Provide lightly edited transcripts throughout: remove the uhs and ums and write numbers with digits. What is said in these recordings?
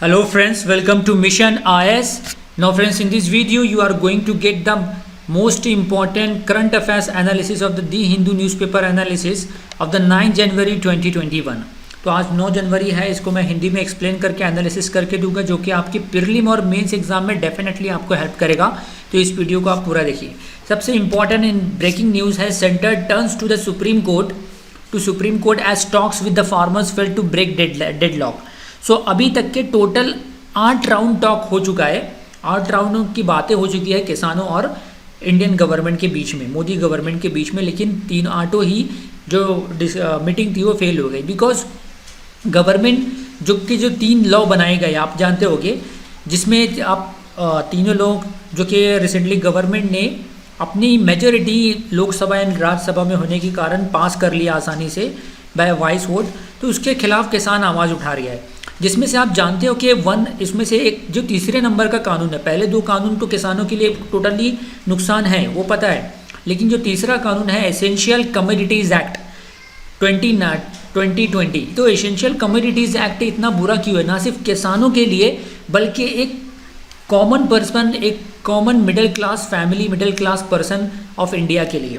Hello friends, welcome to Mission IS. Now friends, in this video you are going to get the most important current affairs analysis of the Hindu newspaper analysis of the 9 January 2021. तो आज 9 जनवरी है, इसको मैं हिंदी में explain करके analysis करके दूंगा जो कि आपकी प्रीलिम और मेंस एग्जाम में डेफिनेटली आपको हेल्प करेगा। तो इस वीडियो को आप पूरा देखिए। सबसे इंपॉर्टेंट इन ब्रेकिंग न्यूज़ है, centre turns to the supreme court as talks with the farmers fail to break deadlock. So अभी तक के टोटल 8 राउंड टॉक हो चुका है, 8 राउंड की बातें हो चुकी है किसानों और इंडियन गवर्नमेंट के बीच में, मोदी गवर्नमेंट के बीच में, लेकिन आठों ही जो मीटिंग थी वो फेल हो गई बिकॉज गवर्नमेंट जो 3 लॉ बनाए गए आप जानते होंगे, जिसमें आप तीनों लोग जो कि रिसेंटली गवर्नमेंट ने अपनी मेजॉरिटी लोकसभा एंड राज्यसभा में होने के कारण पास कर लिया आसानी से बाय वॉइस वोट, तो उसके खिलाफ किसान आवाज़ उठा रहा है। जिसमें से आप जानते हो कि इसमें से एक जो तीसरे नंबर का कानून है, पहले 2 कानून तो किसानों के लिए टोटली नुकसान है वो पता है, लेकिन जो तीसरा कानून है एसेंशियल कमोडिटीज़ एक्ट 2020, तो एसेंशियल कमोडिटीज़ एक्ट इतना बुरा क्यों है, ना सिर्फ किसानों के लिए बल्कि एक कॉमन पर्सन, एक common middle class person of India के लिए।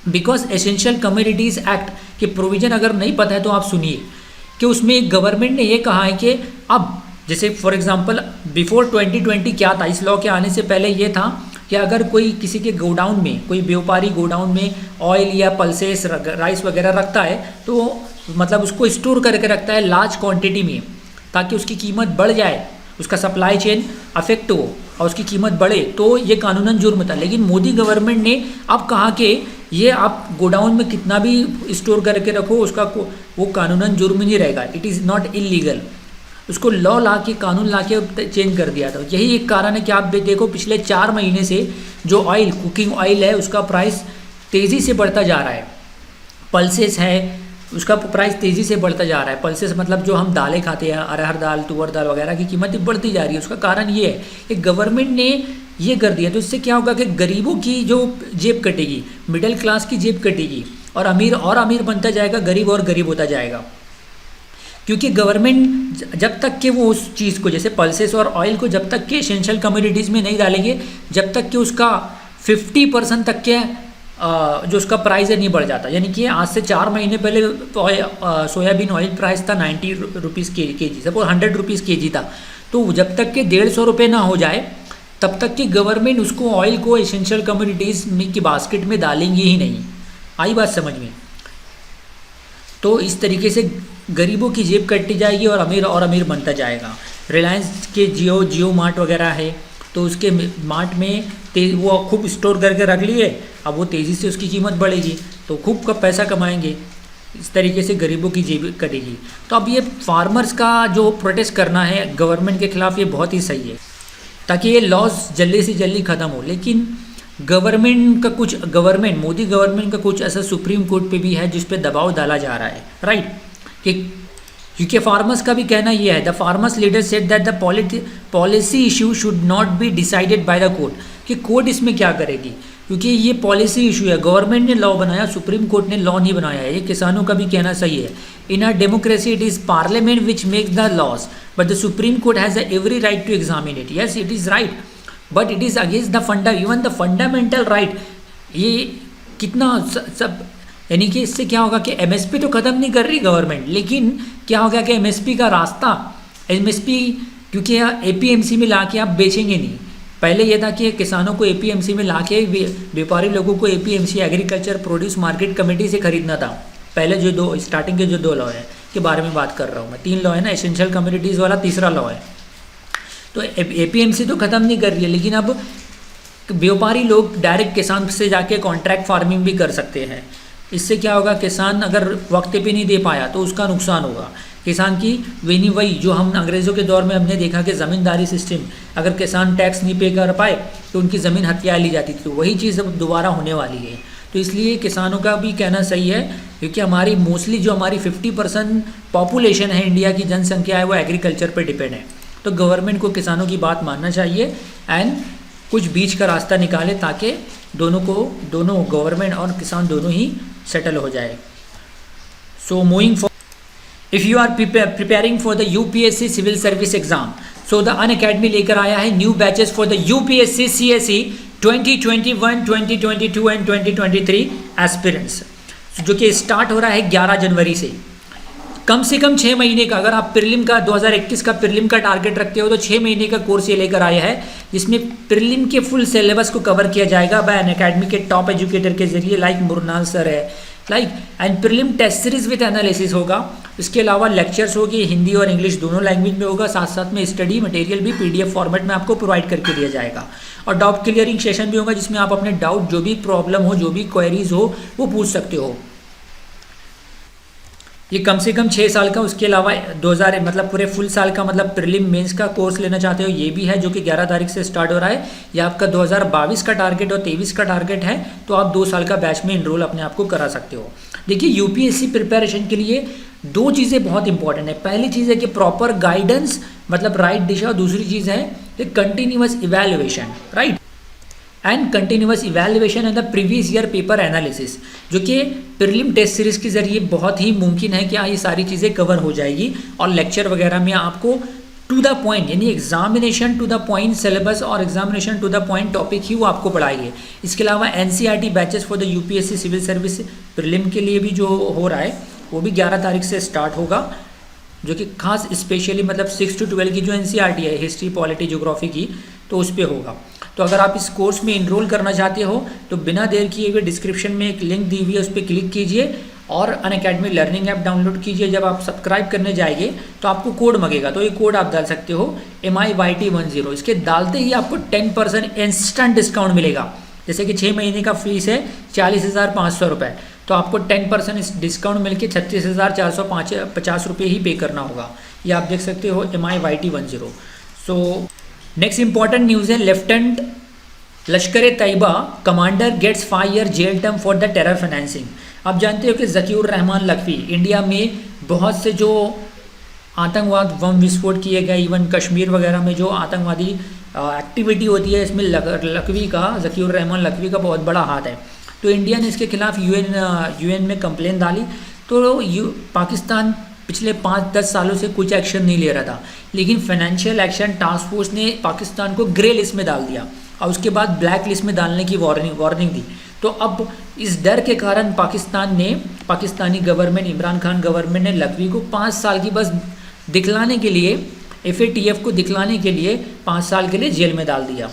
बिकॉज एसेंशियल कमोडिटीज़ एक्ट के प्रोविज़न अगर नहीं पता है तो आप सुनिए कि उसमें गवर्नमेंट ने ये कहा है कि अब जैसे फॉर एग्जांपल बिफोर 2020 क्या था, इस लॉ के आने से पहले ये था कि अगर कोई किसी के गोडाउन में, कोई व्यापारी गोडाउन में ऑयल या पल्सेस राइस वगैरह रखता है तो मतलब उसको स्टोर करके रखता है लार्ज क्वांटिटी में ताकि उसकी कीमत बढ़ जाए, उसका सप्लाई चेन अफेक्ट हो और उसकी कीमत बढ़े, तो ये कानूनन जुर्म था। लेकिन मोदी गवर्नमेंट ने अब कहा कि ये आप गोडाउन में कितना भी स्टोर करके रखो उसका वो कानूनन जुर्म नहीं रहेगा, इट इज़ नॉट इलीगल। उसको लॉ ला के, कानून ला के चेंज कर दिया था। यही एक कारण है कि आप देखो पिछले 4 महीने से जो ऑयल, कुकिंग ऑयल है, उसका प्राइस तेज़ी से बढ़ता जा रहा है। पल्सेस है, उसका प्राइस तेज़ी से बढ़ता जा रहा है। पल्सेस मतलब जो हम दालें खाते हैं, अरहर दाल, तुअर दाल वगैरह की कीमत बढ़ती जा रही है। उसका कारण ये है कि गवर्नमेंट ने ये कर दिया, तो इससे क्या होगा कि गरीबों की जो जेब कटेगी, मिडिल क्लास की जेब कटेगी और अमीर बनता जाएगा, गरीब और गरीब होता जाएगा। क्योंकि गवर्नमेंट जब तक कि वो उस चीज़ को, जैसे पल्सेस और ऑयल को जब तक कि एसेंशियल कमोडिटीज़ में नहीं डालेंगे, जब तक कि उसका 50% तक के जो उसका प्राइस है नहीं बढ़ जाता। यानी कि आज से 4 महीने पहले सोयाबीन ऑयल प्राइस था 90 रुपीज़ के जी, सपोज 100 रुपीज़ के जी था, तो जब तक कि 150 रुपये ना हो जाए तब तक कि गवर्नमेंट उसको ऑयल को एसेंशियल कमोडिटीज़ की बास्केट में डालेंगी ही नहीं। आई बात समझ में? तो इस तरीके से गरीबों की जेब कटती जाएगी और अमीर बनता जाएगा। रिलायंस के जियो मार्ट वगैरह है, तो उसके मार्ट में वो खूब स्टोर करके रख लिए, अब वो तेज़ी से उसकी कीमत बढ़ेगी तो खूब का पैसा कमाएंगे। इस तरीके से गरीबों की जेब कटेगी। तो अब ये फार्मर्स का जो प्रोटेस्ट करना है गवर्नमेंट के खिलाफ, ये बहुत ही सही है ताकि ये लॉस जल्दी से जल्दी ख़त्म हो। लेकिन मोदी गवर्नमेंट का कुछ ऐसा सुप्रीम कोर्ट पे भी है जिस पे दबाव डाला जा रहा है, राइट? कि क्योंकि फार्मर्स का भी कहना ये है, the farmers leader said that the policy issue should not be decided by the court, कि कोर्ट इसमें क्या करेगी, क्योंकि ये पॉलिसी इशू है। गवर्नमेंट ने लॉ बनाया, सुप्रीम कोर्ट ने लॉ नहीं बनाया है। ये किसानों का भी कहना सही है। In a democracy it is parliament which makes the laws but the supreme Court has the every right to examine it. Yes, it is right, but it is against the even the fundamental right. ये कितना सब, यानी कि इससे क्या होगा कि MSP तो ख़त्म नहीं कर रही गवर्नमेंट, लेकिन क्या होगा कि एमएसपी का रास्ता, एमएसपी क्योंकि एपीएमसी में ला के आप बेचेंगे नहीं। पहले ये था कि किसानों को एपीएमसी में ला के, व्यापारी लोगों को APMC, agriculture produce market committee से खरीदना था। पहले जो स्टार्टिंग के जो 2 लॉ है के बारे में बात कर रहा हूँ मैं, 3 लॉ है ना, एसेंशियल कमोडिटीज़ वाला तीसरा लॉ है। तो एपीएमसी तो ख़त्म नहीं कर रही है, लेकिन अब व्यापारी लोग डायरेक्ट किसान से जाके कॉन्ट्रैक्ट फार्मिंग भी कर सकते हैं। इससे क्या होगा, किसान अगर वक्त पे नहीं दे पाया तो उसका नुकसान होगा। किसान की वही जो हम अंग्रेज़ों के दौर में हमने देखा कि ज़मींदारी सिस्टम, अगर किसान टैक्स नहीं पे कर पाए तो उनकी ज़मीन हथिया ली जाती थी, तो वही चीज़ अब दोबारा होने वाली है। तो इसलिए किसानों का भी कहना सही है, क्योंकि हमारी मोस्टली जो हमारी 50% पॉपुलेशन है, इंडिया की जनसंख्या है, वो एग्रीकल्चर पर डिपेंड है। तो गवर्नमेंट को किसानों की बात मानना चाहिए एंड कुछ बीच का रास्ता निकाले ताकि दोनों गवर्नमेंट और किसान दोनों ही सेटल हो जाए। So moving for if you are preparing for the UPSC civil service exam, so the Unacademy लेकर आया है new batches for the UPSC CSE 2021, 2022 and 2023 aspirants, जो कि स्टार्ट हो रहा है 11 जनवरी से कम 6 महीने का। अगर आप प्रीलिम का 2021 का प्रीलिम का टारगेट रखते हो तो 6 महीने का कोर्स ये लेकर आया है, जिसमें प्रीलिम के फुल सिलेबस को कवर किया जाएगा बाय अनअकैडमी के टॉप एजुकेटर के जरिए, लाइक मुरनाल सर है, like and prelim test series with analysis होगा। इसके अलावा लेक्चर्स होगी, हिंदी और इंग्लिश दोनों लैंग्वेज में होगा, साथ साथ में स्टडी मटेरियल भी पीडीएफ फॉर्मेट में आपको प्रोवाइड करके दिया जाएगा। और डाउट क्लियरिंग सेशन भी होगा, जिसमें आप अपने डाउट, जो भी प्रॉब्लम हो, जो भी क्वेरीज हो, वो पूछ सकते हो। ये कम से कम 6 साल का, उसके अलावा 2000 मतलब पूरे फुल साल का मतलब प्रीलिम मेंस का कोर्स लेना चाहते हो ये भी है, जो कि 11 तारीख से स्टार्ट हो रहा है। ये आपका 2022 का टारगेट और 23 का टारगेट है, तो आप 2 साल का बैच में इनरोल अपने आप को करा सकते हो। देखिए यूपीएससी प्रिपरेशन के लिए 2 चीज़ें बहुत इंपॉर्टेंट है। पहली चीज़ है कि प्रॉपर गाइडेंस, मतलब राइट दिशा, और दूसरी चीज़ है continuous evaluation, right, and continuous evaluation and the previous year paper analysis, जो कि प्रीलिम टेस्ट सीरीज के जरिए बहुत ही मुमकिन है कि ये सारी चीज़ें कवर हो जाएगी। और लेक्चर वगैरह में आपको टू द पॉइंट, यानी examination to the point syllabus और examination to the point topic ही वो आपको पढ़ाएंगे। इसके अलावा NCERT batches for the UPSC civil service prelim के लिए भी जो हो रहा है वो भी 11 तारीख से स्टार्ट होगा, जो कि खास स्पेशली मतलब 6 to 12 की जो एनसीईआरटी है, हिस्ट्री, पॉलिटी, ज्योग्राफी की, तो उस पर होगा। तो अगर आप इस कोर्स में इनरोल करना चाहते हो तो बिना देर किए हुए डिस्क्रिप्शन में एक लिंक दी हुई है, उस पर क्लिक कीजिए और अनअकैडमी लर्निंग ऐप डाउनलोड कीजिए। जब आप सब्सक्राइब करने जाएंगे तो आपको कोड मांगेगा, तो ये कोड आप डाल सकते हो MIYT10। इसके डालते ही आपको 10% इंस्टेंट डिस्काउंट मिलेगा। जैसे कि 6 महीने का फीस है 40,500 रुपये, तो आपको 10% डिस्काउंट मिलकर 36,450 रुपये ही पे करना होगा। ये आप देख सकते हो MIYT10। So next important news है, lieutenant Lashkar Taiba commander gets 5 year jail term for the terror financing. आप जानते हो कि ज़कीउर रहमान लखवी इंडिया में बहुत से जो आतंकवाद बम विस्फोट किए गए, इवन कश्मीर वगैरह में जो आतंकवादी एक्टिविटी होती है, इसमें लखवी का, ज़कीउर रहमान लखवी का बहुत बड़ा हाथ है। तो इंडिया ने इसके खिलाफ यूएन में कंप्लेन डाली। तो पाकिस्तान पिछले 5-10 सालों से कुछ एक्शन नहीं ले रहा था, लेकिन फाइनेंशियल एक्शन टास्क फोर्स ने पाकिस्तान को ग्रे लिस्ट में डाल दिया और उसके बाद ब्लैक लिस्ट में डालने की वार्निंग दी। तो अब इस डर के कारण पाकिस्तानी गवर्नमेंट, इमरान खान गवर्नमेंट ने लखवी को 5 साल की बस दिखलाने के लिए, FATF को दिखलाने के लिए 5 साल के लिए जेल में डाल दिया।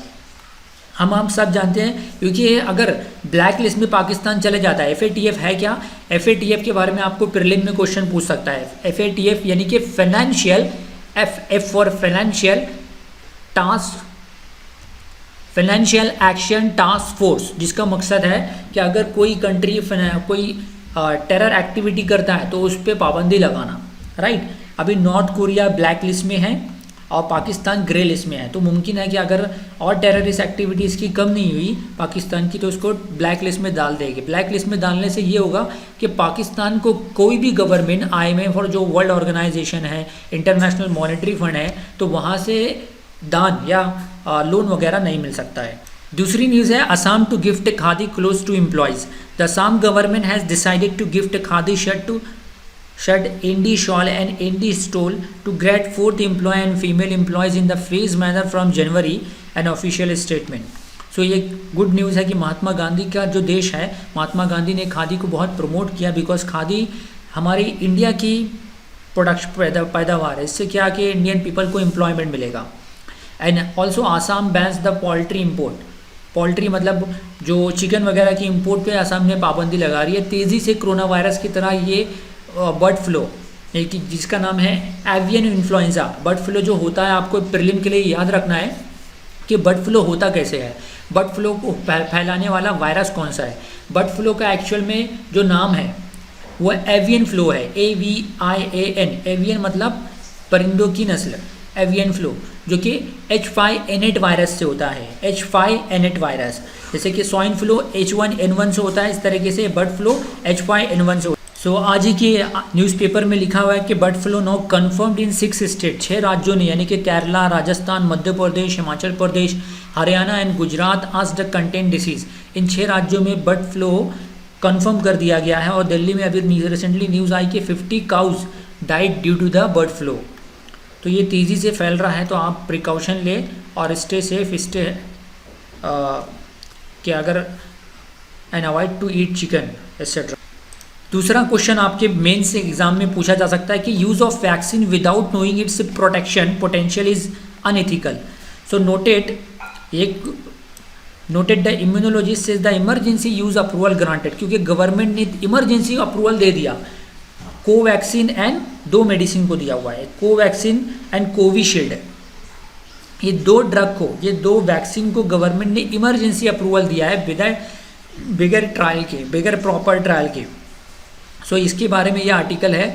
हम सब जानते हैं, क्योंकि अगर ब्लैक लिस्ट में पाकिस्तान चले जाता है, FATF है क्या, FATF के बारे में आपको प्रीलिम में क्वेश्चन पूछ सकता है। FATF यानी कि financial, F for financial action task force, जिसका मकसद है कि अगर कोई कंट्री कोई टेरर एक्टिविटी करता है तो उस पर पाबंदी लगाना, राइट। अभी नॉर्थ कोरिया ब्लैक लिस्ट में है और पाकिस्तान ग्रे लिस्ट में है, तो मुमकिन है कि अगर और टेररिस्ट एक्टिविटीज़ की कम नहीं हुई पाकिस्तान की, तो उसको ब्लैक लिस्ट में डाल देगी। ब्लैक लिस्ट में डालने से ये होगा कि पाकिस्तान को कोई भी गवर्नमेंट, IMF और जो वर्ल्ड ऑर्गेनाइजेशन है, इंटरनेशनल मॉनेटरी फंड है, तो वहाँ से दान या लोन वगैरह नहीं मिल सकता है। दूसरी न्यूज़ है, Assam to gift khadi cloth to employees. The Assam government has decided to gift khadi shirt, Indi shawl and Indi stole to grade 4th employee and female employees in the phased manner from January, an official statement. So ये good news है कि महात्मा गांधी का जो देश है, महात्मा गांधी ने खादी को बहुत प्रमोट किया, बिकॉज खादी हमारी इंडिया की प्रोडक्ट पैदावार है। इससे क्या कि इंडियन पीपल को एम्प्लॉयमेंट मिलेगा। And also Assam bans the poultry import. Poultry मतलब जो चिकन वगैरह की इम्पोर्ट पे आसाम ने पाबंदी लगा रही है। तेज़ी से कोरोना वायरस की तरह ये बर्ड फ्लू, जिसका नाम है एवियन इन्फ्लुएंजा, बर्ड फ्लू जो होता है, आपको प्रीलिम के लिए याद रखना है कि बर्ड फ्लू होता कैसे है, बर्ड फ्लू को फैलाने वाला वायरस कौन सा है। बर्ड फ्लू का एक्चुअल में जो नाम है वो एवियन फ्लू है, AVIAN। एवियन मतलब परिंदों की नस्ल, एवियन फ्लू, जो कि H5N8 वायरस से होता है। H5N8 वायरस, जैसे कि स्वाइन फ्लू H1N1 से होता है, इस तरीके से बर्ड फ्लू H5N1 से होता है। सो आज ही के न्यूज़पेपर में लिखा हुआ है कि बर्ड फ्लू नो कन्फर्म्ड इन 6 स्टेट। 6 राज्यों ने, यानी कि केरला, राजस्थान, मध्य प्रदेश, हिमाचल प्रदेश, हरियाणा एंड गुजरात आज द कंटेन डिसीज। इन 6 राज्यों में बर्ड फ्लू कंफर्म कर दिया गया है। और दिल्ली में अभी रिसेंटली न्यूज़ आई कि 50 cows died due to the bird flu. तो ये तेज़ी से फैल रहा है, तो आप प्रिकॉशन लें और स्टे सेफ, स्टे कि अगर and avoid to eat chicken etcetera. दूसरा क्वेश्चन आपके मेंस एग्जाम में पूछा जा सकता है कि use of vaccine without knowing its protection potential is unethical. So noted the immunologist says the emergency use approval granted, क्योंकि गवर्नमेंट ने इमरजेंसी अप्रूवल दे दिया कोवैक्सीन एंड 2 मेडिसिन को दिया हुआ है, कोवैक्सीन एंड कोविशील्ड। ये 2 ड्रग को, ये 2 वैक्सीन को गवर्नमेंट ने इमरजेंसी अप्रूवल दिया है बिगर ट्रायल के, बिगर प्रॉपर ट्रायल के। सो इसके बारे में ये आर्टिकल है,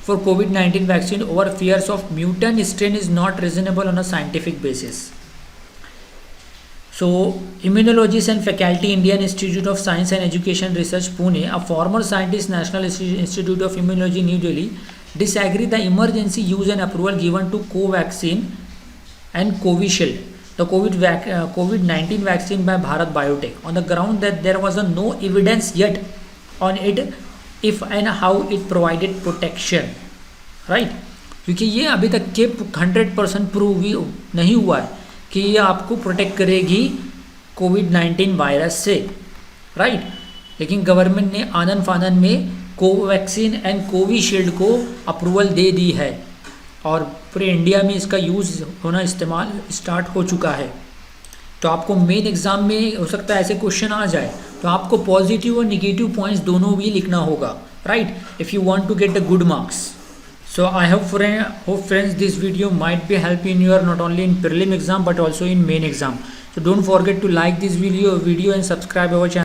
फॉर कोविड-19 vaccine over fears of mutant strain is not reasonable on a scientific basis. So, immunologist and faculty, Indian Institute of Science and Education Research, Pune, a former scientist, National Institute of Immunology, New Delhi, disagree the emergency use and approval given to Covaxin and Covishield, the COVID-19 vaccine by Bharat Biotech, on the ground that there was no evidence yet on it, if and how it provided protection, right? क्योंकि ये अभी तक के 100% prove नहीं हुआ है कि ये आपको प्रोटेक्ट करेगी कोविड-19 वायरस से, राइट। लेकिन गवर्नमेंट ने आनन फानन में कोवैक्सीन एंड कोविशील्ड को अप्रूवल दे दी है और पूरे इंडिया में इसका यूज़ होना, इस्तेमाल स्टार्ट हो चुका है। तो आपको मेन एग्ज़ाम में हो सकता है ऐसे क्वेश्चन आ जाए, तो आपको पॉजिटिव और निगेटिव पॉइंट्स दोनों भी लिखना होगा, right, if you want to get the good marks. So I hope friends this video might be help in your not only in prelim exam but also in main exam. So don't forget to like this video and subscribe our channel.